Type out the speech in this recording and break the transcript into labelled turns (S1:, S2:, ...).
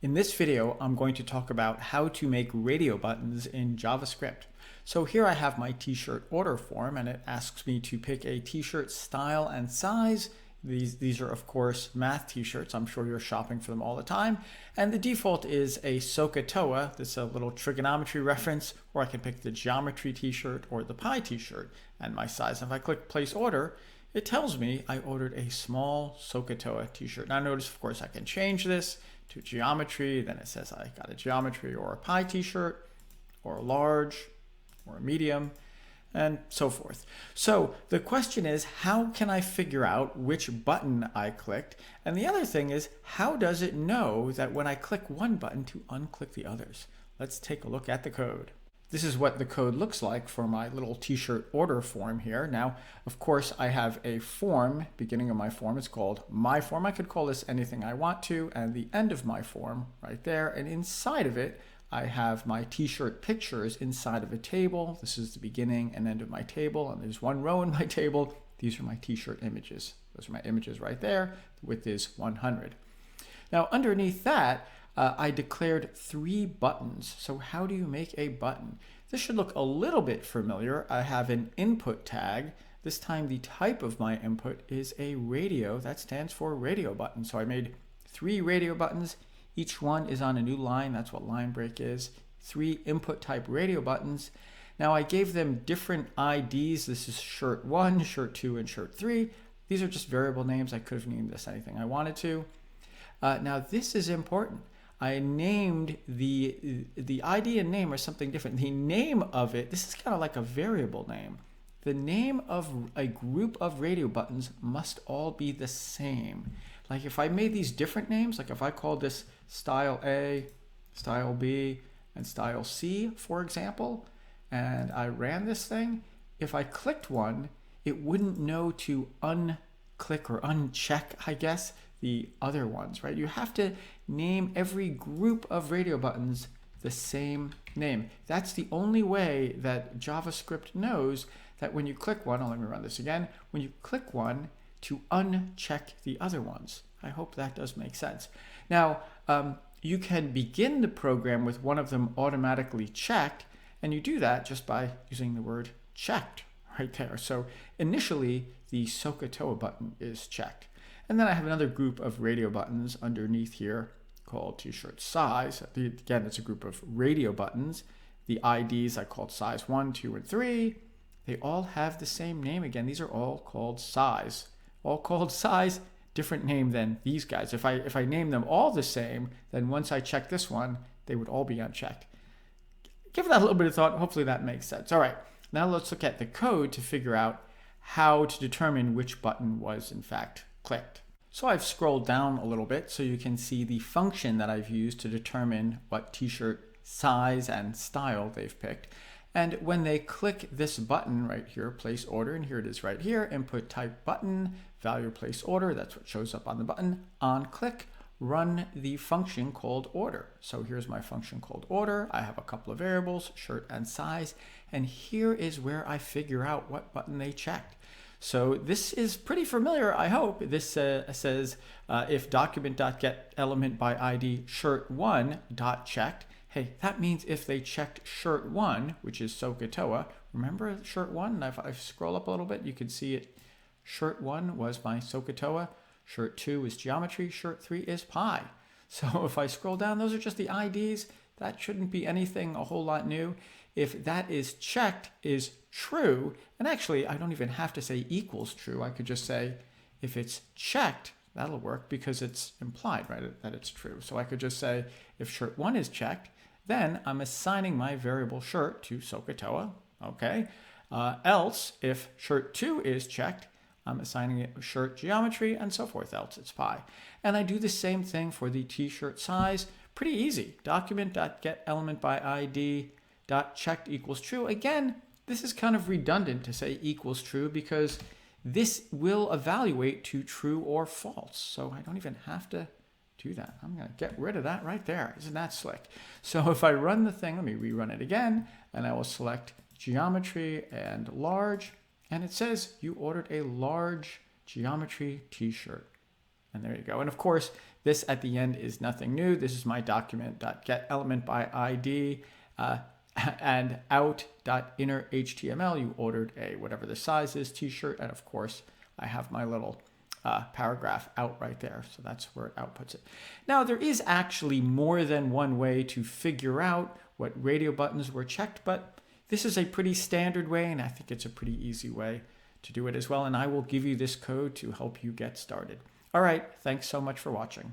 S1: In this video, I'm going to talk about how to make radio buttons in JavaScript. So here I have my t-shirt order form, and it asks me to pick a t-shirt style and size. These are, of course, math t-shirts. I'm sure you're shopping for them all the time. And the default is a SOHCAHTOA. This is a little trigonometry reference, or I can pick the geometry t-shirt or the pie t-shirt and my size. If I click place order, it tells me I ordered a small SOHCAHTOA t-shirt. Now notice, of course, I can change this to geometry. Then it says I got a geometry or a pie t-shirt or a large or a medium and so forth. So the question is, how can I figure out which button I clicked? And the other thing is, how does it know that when I click one button to unclick the others? Let's take a look at the code. This is what the code looks like for my little t-shirt order form here. Now, of course, I have a form, beginning of my form. It's called my form. I could call this anything I want to, and the end of my form right there. And inside of it, I have my t-shirt pictures inside of a table. This is the beginning and end of my table, and there's one row in my table. These are my t-shirt images. Those are my images right there. The width is 100. Now, underneath that, I declared 3 buttons. So how do you make a button? This should look a little bit familiar. I have an input tag. This time the type of my input is a radio. That stands for radio button. So I made 3 radio buttons. Each one is on a new line. That's what line break is. 3 input type radio buttons. Now I gave them different IDs. This is shirt 1, shirt 2, and shirt 3. These are just variable names. I could have named this anything I wanted to. Now this is important. I named the ID and name are something different. The name of it, this is kind of like a variable name. The name of a group of radio buttons must all be the same. Like if I made these different names, like if I called this style A, style B, and style C, for example, and I ran this thing, if I clicked one, it wouldn't know to unclick or uncheck, I guess, the other ones, right? You have to name every group of radio buttons the same name. That's the only way that JavaScript knows that when you click one, let me run this again, when you click one, to uncheck the other ones. I hope that does make sense. Now, you can begin the program with one of them automatically checked, and you do that just by using the word checked right there. So initially, the SOHCAHTOA button is checked. And then I have another group of radio buttons underneath here called t-shirt size. Again, it's a group of radio buttons. The IDs I called size 1, 2, and 3. They all have the same name. Again, these are all called size. All called size, different name than these guys. If I name them all the same, then once I check this one, they would all be unchecked. Give that a little bit of thought. Hopefully that makes sense. All right, now let's look at the code to figure out how to determine which button was in fact clicked. So I've scrolled down a little bit so you can see the function that I've used to determine what t-shirt size and style they've picked. And when they click this button right here, place order, and here it is right here, input type button, value place order, that's what shows up on the button. On click, run the function called order. So here's my function called order. I have a couple of variables, shirt and size, and here is where I figure out what button they checked. So this is pretty familiar, I hope. This says if document.getElementById shirt1.checked. Hey, that means if they checked shirt 1, which is SOHCAHTOA, remember shirt 1? If I scroll up a little bit, you can see it. Shirt 1 was my SOHCAHTOA. Shirt 2 is geometry. Shirt 3 is pie. So if I scroll down, those are just the IDs. That shouldn't be anything a whole lot new. If that is checked is true, and actually I don't even have to say equals true. I could just say if it's checked, that'll work because it's implied, right, that it's true. So I could just say if shirt 1 is checked, then I'm assigning my variable shirt to SOHCAHTOA, okay? Else, if shirt 2 is checked, I'm assigning it shirt geometry and so forth, else it's pie. And I do the same thing for the t-shirt size. Pretty easy. Document.getElementById.checked equals true. Again, this is kind of redundant to say equals true because this will evaluate to true or false. So I don't even have to do that. I'm going to get rid of that right there. Isn't that slick? So if I run the thing, let me rerun it again, and I will select geometry and large, and it says you ordered a large geometry t-shirt. And there you go. And of course, This at the end is nothing new. This is my document.getElementById and out.innerHTML. You ordered a whatever the size is t-shirt, and of course I have my little paragraph out right there. So that's where it outputs it. Now there is actually more than one way to figure out what radio buttons were checked, but this is a pretty standard way, and I think it's a pretty easy way to do it as well. And I will give you this code to help you get started. All right, thanks so much for watching.